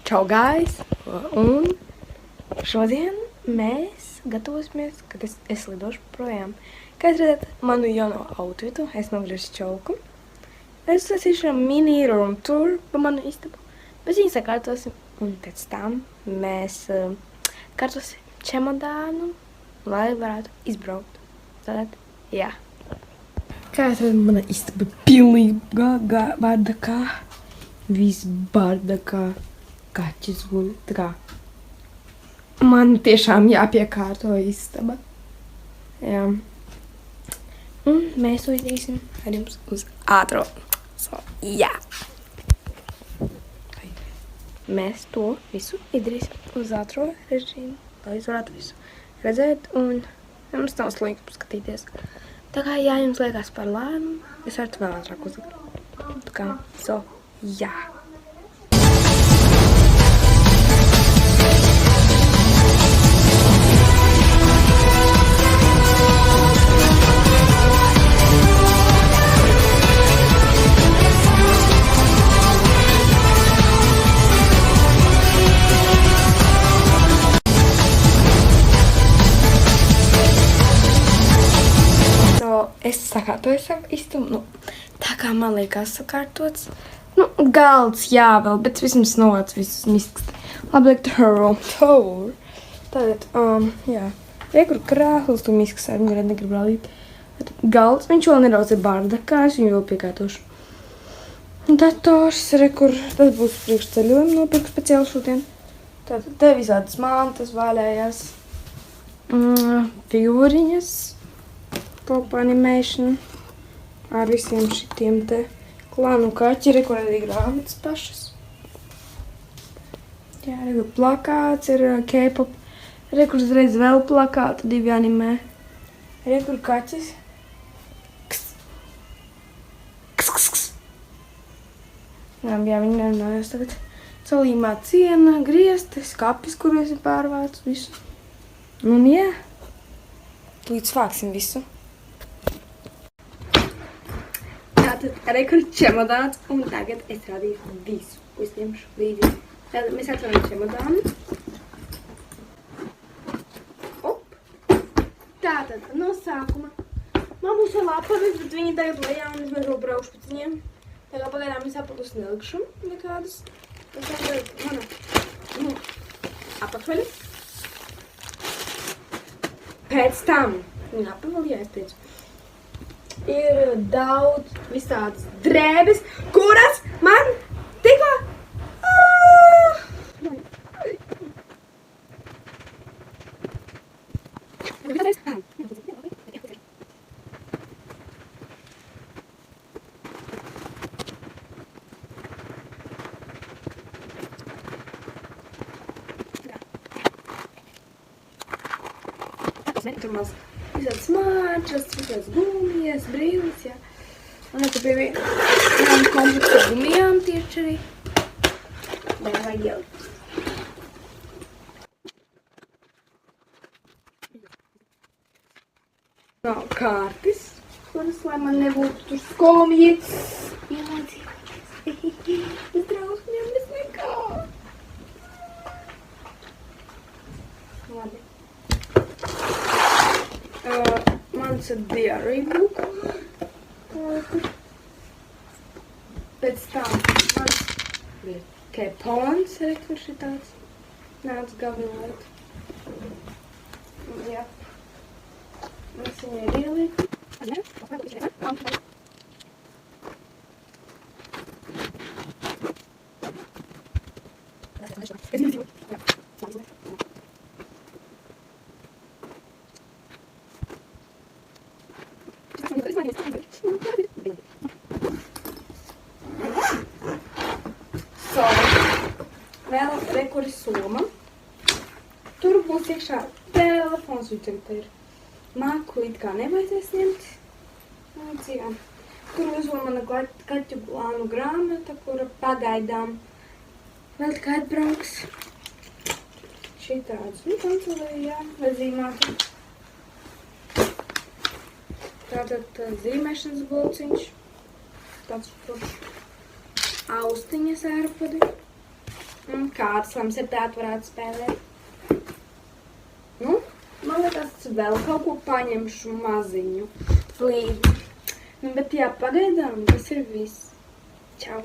Čau, guys! Un šodien mēs gatavosimies, kad es lidošu projām. Kā jūs redzat, manu jauno outfitu, es nogriežu čauku. Es uzsāsīšu mini room tour pa manu istabu. Mēs viņu sakārtosim, un pēc tam mēs kārtosim čemodānu, lai varētu izbraukt. Tātad, jā. Kā jūs redzat, mana istaba pilnīga bardakā. Viss bardakā. Kaķis guļ. Tā kā man tiešām jāpiekārto istaba. Jā. Un mēs to izdarīsim ar jums uz ātro. So, jā. Mēs to visu izdarīsim uz ātro režīmu, lai jūs varētu visu redzēt un jums nav slikti paskatīties. Tā kā, ja jums liekas par lēnu, es varu vēl ātrāk uzlikt. Tā kā, so, jā. Es sakārtoju savu istabu, tā kā man liekas sakārtots. Galds, jā, vēl, bet vismaz novāc visus miskas. Labi, liekt room tour. Tātad, jā. Kur krāslas tu miskas ar viņu negrib rādīt. Galds, viņš vēl nedaudz ir bardakā, es viņu vēl piekārtošu. Dators, kur tas būs priekšceļojumi nopirkt speciāli šodien. Tātad, te visādas mantas vaļējās. Figūriņas. Pop animation ar visiem šitiem te klānu kaķi, kur arī grāmatas pašas. Jā, kur plakāts ir K-pop, kur uzreiz vēl plakāti, divi animē. Kur kaķis. Ks. Ks, ks, ks. Jā, viņi nerunājas tagad. Calīmā ciena, griezti, skapis, kur es pārvācu visu. Un jā, līdz vāksim visu. Tātad, kur čemodāns, un tagad es rādīšu visu, ko es ņemšu līdzi. Tātad, mēs atveram čemodānu. Op! Tātad, no sākuma. Man būs vēl apavis, bet viņi tagad lejā, un es mēs vēl braukšu pēc viņiem. Tā kā pagaidām es apakšus nelikšu nekādas. Tas tagad mana apakšveļa. Pēc tam, viņa apavēl, jā, es teicu. Ir daudz visādas drēbes, kuras man tikko... Tur maz visādas mārčas, visādas gumijas, brīlis, jā. Un te pie vienam kompleksu ar gumijām tieši arī. Vai vajag ielikt. Nav kārtis, kuras, lai man nebūtu tur skomji. Ielādzīju. Es drausmiem, es nekā. Labi. Mans diary book. Pēc tam mans K-pons, kur šitāds nāc gavilēt. Jā. Mēs viņai ir ielieku. Vēl kur ir soma. Tur būs iekšā telefons, un tagad ir maku it kā nevajadzēs ņemt. Jā. Tur būs vēl mana kaķu plānu grāmata, kura pagaidām vēl tikai atbrauks. Šitāds, kancelē, jā, vai zīmātu. Tātad zīmēšanas blociņš. Tāds, austiņas ērpadi. Un kādas lamas ar tētu varētu spēlēt. Nu, man liekas, vēl kaut ko paņemšu maziņu līdzi. Nu, bet jā, pagaidām tas ir viss. Čau!